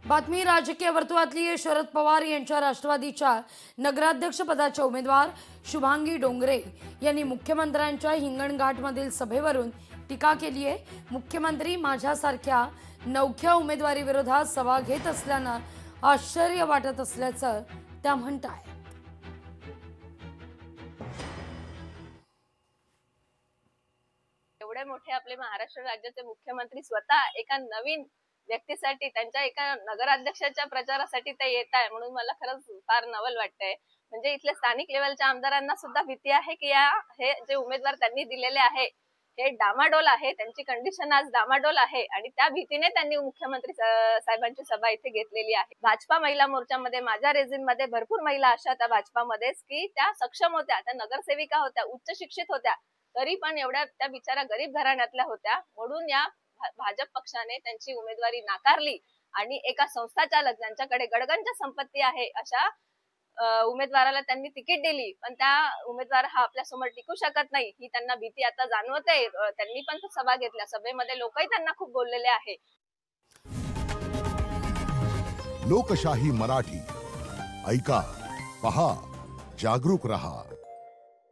बातमी राजकीय वर्तुळातली शरद पवार यांच्या राष्ट्रवादीच्या नगराध्यक्षपदाच्या उमेदवार शुभांगी डोंगरे यांनी मुख्यमंत्र्यांच्या हिंगणघाटमधील सभेवरून टीका केली आहे। मुख्यमंत्री माझ्यासारख्या नवख्या उमेदवारीविरोधात सभा घेत असल्यानं आश्चर्य वाटत असल्याचं त्या म्हणतात। एवढे मोठे आपले महाराष्ट्र राज्याचे मुख्यमंत्री स्वतः एका नवीन व्यक्तीसाठी त्यांच्या एका नगराध्यक्षाच्या प्रचारासाठी ते येत आहे, म्हणून मला खरंच फार नवल वाटतंय। म्हणजे इथल्या स्थानिक लेवलच्या आमदारांना सुद्धा भीती आहे की हे जे उमेदवार त्यांनी दिलेले आहे हे डामाडोल आहे, त्यांची कंडिशन आज डामाडोल आहे आणि त्या भीतीने त्यांनी मुख्यमंत्री साहेबांची सभा इथे घेतलेली आहे। भाजपा महिला मोर्चामध्ये माझ्या रेजिममध्ये भरपूर महिला अशा त्या भाजपामध्येच की त्या सक्षम होत्या, त्या नगरसेविका होत्या, उच्च शिक्षित होत्या, तरी पण एवढ्या त्या बिचारा गरीब घराण्यातल्या होत्या, म्हणून या भाजप पक्षाने त्यांची उमेदवारी नाकारली आणि एका संस्थाचालक ज्यांच्याकडे गडगंज संपत्ती आहे अशा उमेदवाराला त्यांनी तिकीट दिली, पण त्या उमेदवार हा आपल्या समोर टिकू शकत नाही ही त्यांना भीती आता जाणवते। त्यांनी पण सभा घेतल्या, सभेमध्ये लोकही त्यांना खूप बोललेले आहे। लोकशाही मराठी ऐका, पहा, जागरूक रहा।